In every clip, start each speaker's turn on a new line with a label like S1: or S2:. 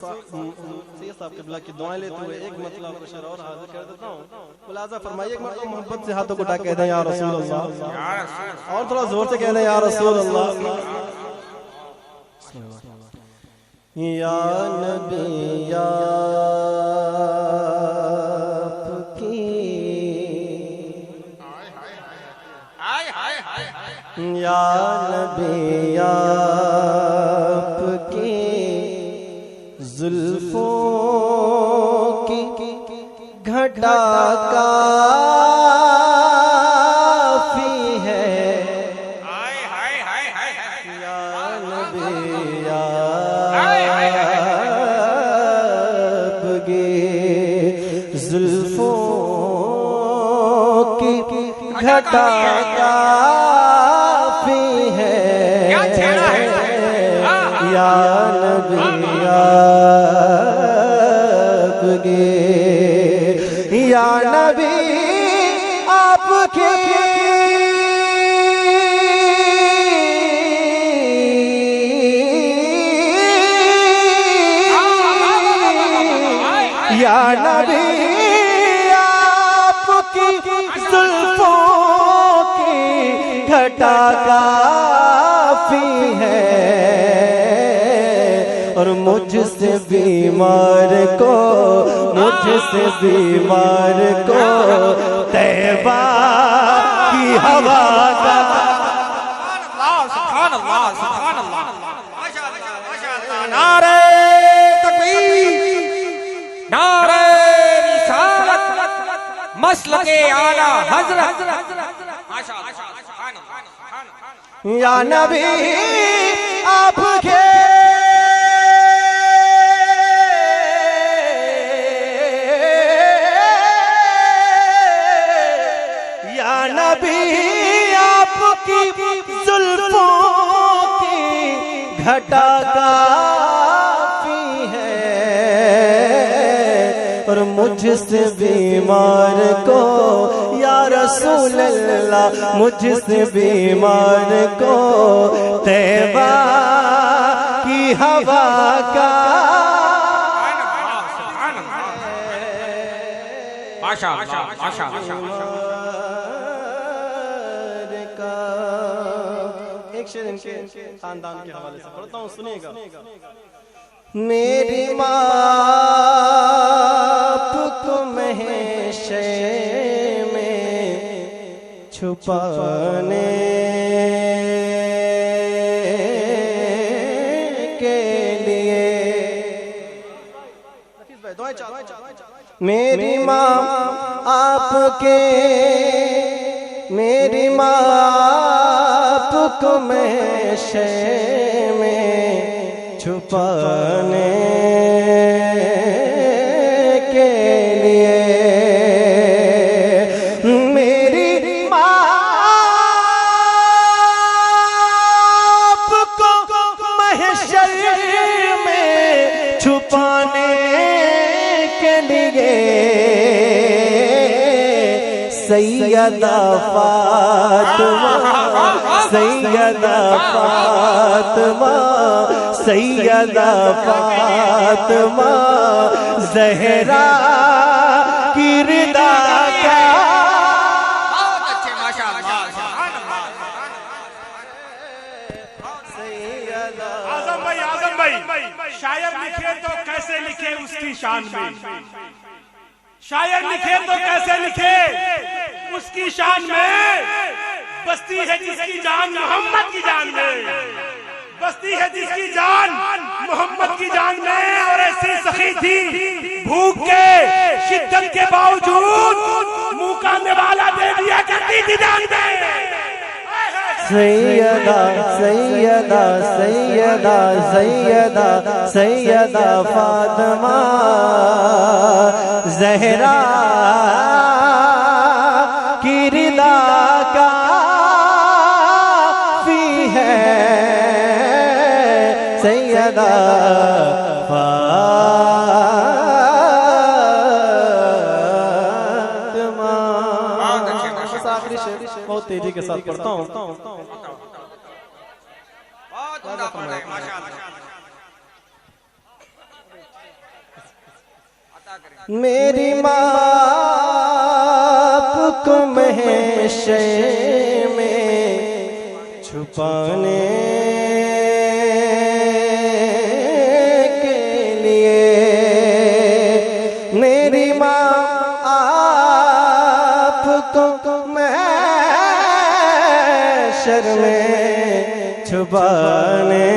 S1: सैयद साहब के की दुआएं लेते हुए एक मतलब को शेर और हाजिर कर देता हूँ। मुलाजा फरमाइए, एक मतलब मोहब्बत से हाथों को उठा कह दें या रसूल अल्लाह, और थोड़ा जोर से कह दें या रसूल अल्लाह। या नबी या या नबी आपकी जुल्फों की घटा काफी है। या नबी आपकी जुल्फों की घटा काफी है। या नबी आपके, या नबी आपके या नबी आपकी जुल्फों की घटा काफी है। और मुझसे बीमार को, मुझसे बीमार को तैबा की हवा का
S2: सुभान अल्लाह, सुभान अल्लाह, नारे तकबीर, नारे रिसालत, मसलके आला हजरत,
S1: या नबी आपके जुल्फों की घटा काफी है। और मुझसे बीमार को या रसूल अल्लाह, मुझसे बीमार को तैबा की हवा का एक शेर इनके खानदान के हवाले से पढ़ता हूँ, सुनिएगा। मेरी माँ तुम्हें शे में छुपाने के लिए, मेरी माँ आपके, मेरी माँ तुम्हें शे में छुपाने के लिए, मेरी माँ आपको महशर में छुपाने के लिए सैयदा फातिमा, सैयदा फातिमा, सैयदा फातिमा ज़हरा की रिदा का।
S2: बहुत अच्छे, माशाअल्लाह, सुभान अल्लाह।
S3: आजम भाई, शायर लिखे तो कैसे लिखे उसकी शान में, शायर लिखे तो कैसे लिखे उसकी शान में। बस्ती है जिसकी जान मोहम्मद की जान में, बस्ती है जिसकी जान मोहम्मद की जान में। और ऐसी सखी थी भूख के शिद्दत के बावजूद मुंह का निवाला दे दिया करती थी जान में।
S1: सैयदा सैयदा सैयदा सैयदा सैयदा फातिमा ज़हरा की रिदा काफी है। सैयदा फातिमा। आखिरी शेर बहुत तेजी के साथ पढ़ता हूँ।
S2: बहुत उम्दा पढ़ रहे हैं, माशाअल्लाह।
S1: मेरी माँ को महशर में छुपाने के लिए, मेरी माँ आपको महशर में छुपाने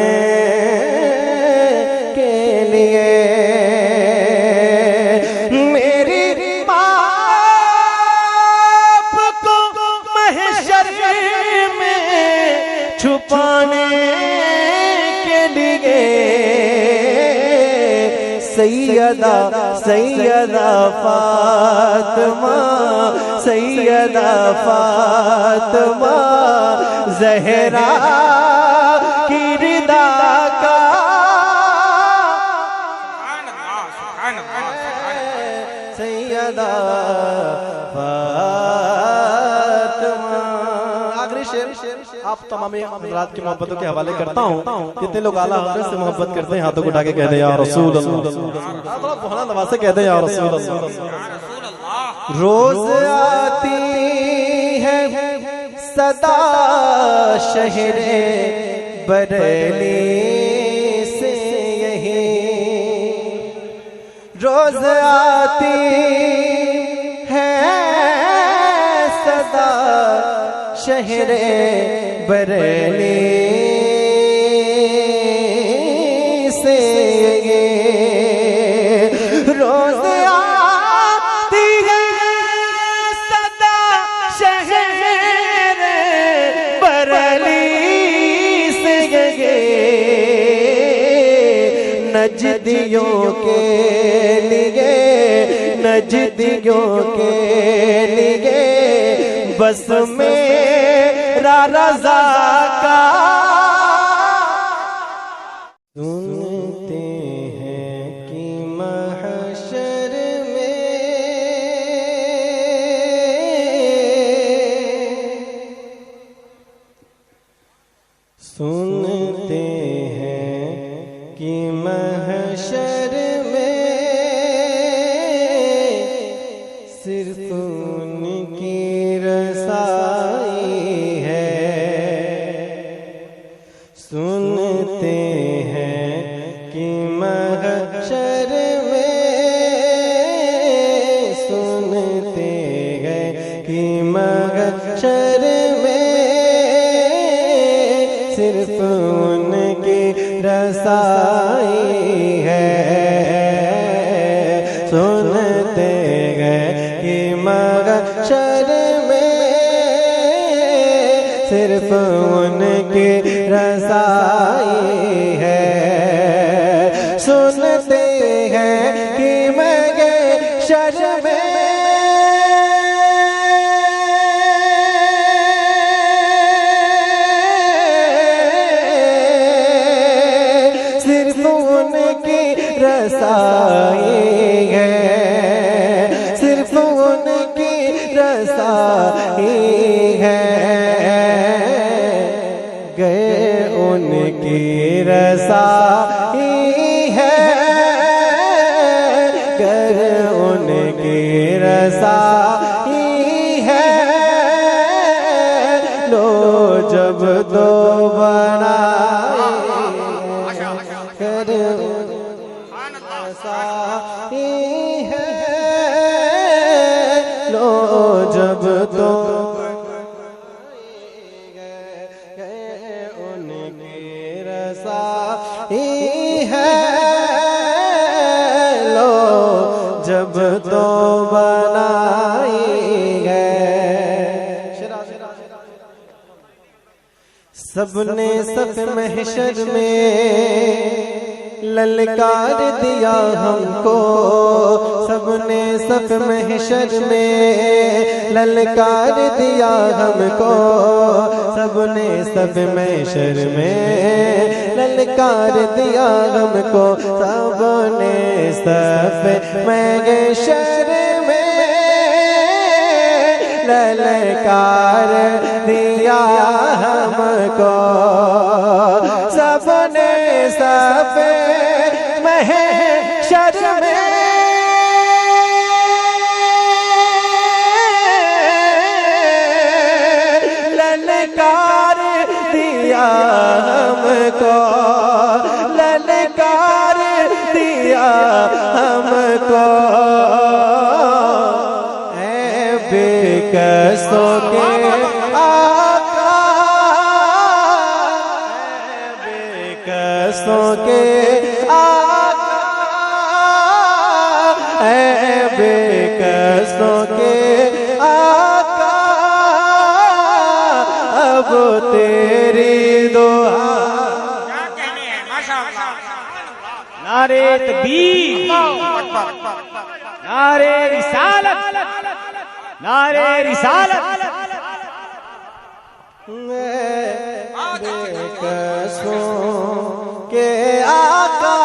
S1: के लिए, छुपाने के लिए सैयदा सैयदा फातिमा, सैयदा फातिमा ज़हरा की रिदा का सैयदा फातिमा। आखिरी शेर आप तमाम हज़रात की मोहब्बतों के हवाले करता हूँ। कितने लोग आला हज़रत से मोहब्बत करते हैं, हाथों को उठा के कहते हैं या रसूल अल्लाह। थोड़ा बहुत नवाज से कहते हैं या रसूल अल्लाह। रोज आती है सदा शहरे बरेली से यही, रोज आती है सदा शहरे बरेली से ये, रोज आती है सदा शहरे बरेली से ये, नजदियों के लिए, नजदियों के लिए बस मेरा रज़ा का सुनते हैं कि महशर में सुनते हैं कि महशर में सिर्फ उनकी रसाई है, सुनते हैं कि महशर में, सुनते हैं कि महशर में सिर्फ उनकी रसाई है, सुनते हैं कि महशर में सिर्फ उनकी रसाई है, सुनते हैं कि महशर में सिर्फ उनकी रसाई है, सिर्फ उनकी रसाई है, गए उनकी रसाई है, गए उनकी रसाई है, लो जब दो बनाए कर रसाई है, लो जब दो है, लो जब तो बनाई है। सबने सब महशर में ललकार दिया हमको, सबने सब महशर में ललकार दिया हमको, सबने सब महशर में ललकार दिया हमको, सबने सब महशर में ललकार दिया हमको, सबने सब महशर में हमको बेकसों के आका, बेकसों के आका, बेकसों के आका, अब तेरी दुआ।
S2: क्या कहने हैं माशाअल्लाह।
S4: नारे तकबीर, नारे रिसालत, नारे रिसालत।
S1: बेकसों के आका,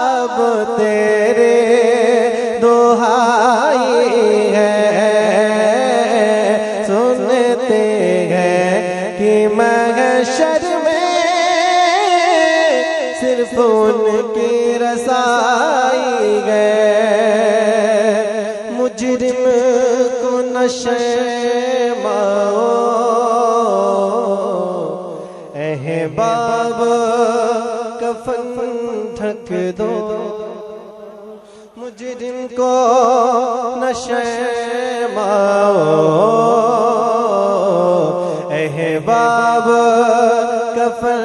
S1: अब तेरे दुहाई है, सुनते हैं कि महशर में सिर्फ उनकी रसाई गए। मुजरिम को नशे माओ, अहबाब कफन ढक दो। मुजरिम को नशे माओ, अहबाब कफन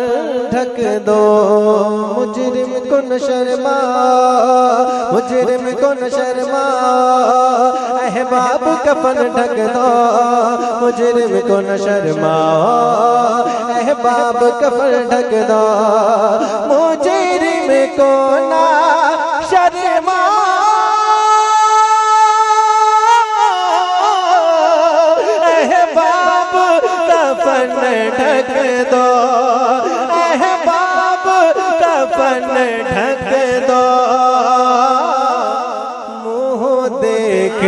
S1: ढक दो। मुजरिम को न शर्मा, मुजरिम को न शर्मा, अहबाब कफन ढक दो। मुजरिम को न शर्मा, अहबाब कफन ढक दो। मुजरिम को ना शर्मा, अहबाब कफन ढक दो। अहबाब कफन ढक दो। मुँह देख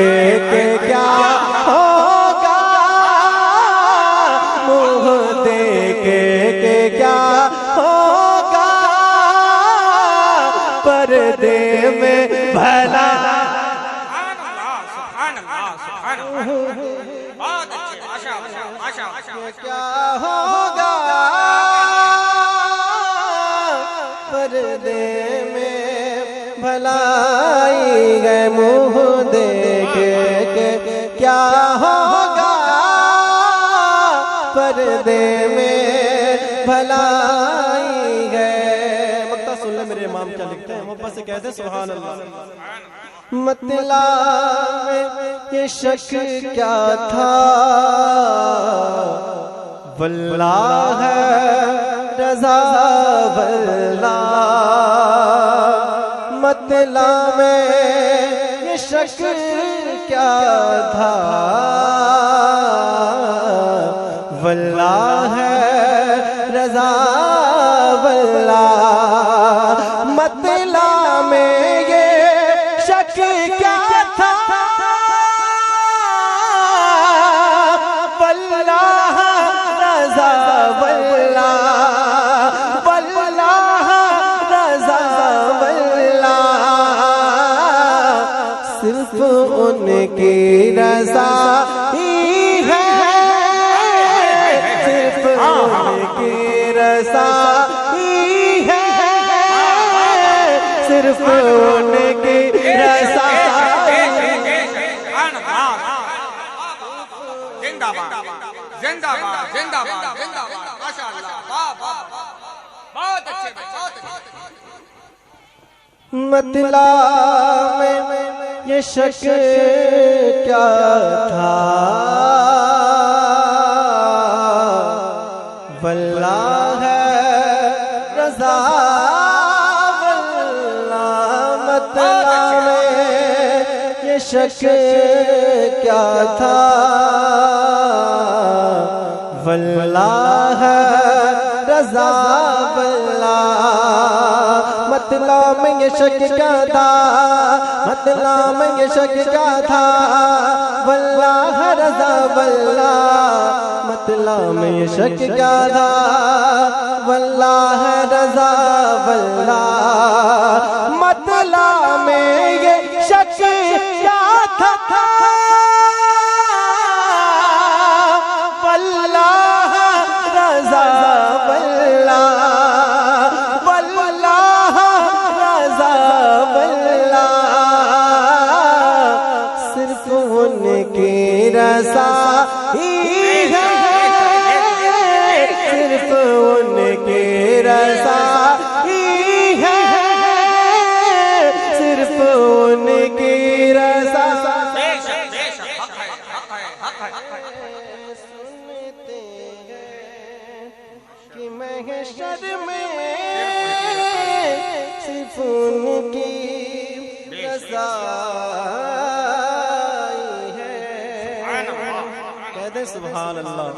S1: के क्या होगा, मुँह देख के क्या होगा, पर्दे में भला।
S2: सुभान अल्लाह, सुभान अल्लाह। बहुत अच्छे, माशाअल्लाह, माशाअल्लाह।
S1: क्या होगा, पर्दे में भलाई गए। मुँह देख के क्या होगा, पर्दे में भलाई गए। मक्ता सुन ले मेरे इमाम क्या लिखते हैं, मोहब्बत से कहते हैं सुभान अल्लाह। मतला में ये शक क्या था, वल्लाह रज़ा वल्लाह। मतला में ये शक क्या था, वल्लाह रज़ा वल्लाह। मतला में ये शक क्या था, वल्लाह रज़ा वल्लाह, वल्लाह रज़ा वल्लाह। सिर्फ उनकी रज़ा ही है, सिर्फ उनकी रज़ा ही है, सिर्फ उनकी रज़ा।
S2: जिंदाबाद, जिंदाबाद, जिंदाबाद, जिंदाबाद। माशाअल्लाह, वाह वाह, बहुत अच्छे, बहुत अच्छे।
S1: मतला में ये शक क्या था, वल्लाह रज़ा वल्लाह। मतला में ये शक क्या था, वल्लाह रज़ा वल्लाह। मतला में ये शक क्या था, मतला में ये शक क्या था, वल्लाह रज़ा वल्लाह। मतला में ये शक क्या था, वल्लाह रज़ा वल्लाह। मतला में ये शक क्या था, वल्लाह रज़ा वल्लाह। कि महशर में सिर्फ उनकी रज़ाई है। कह दे सुभान अल्लाह।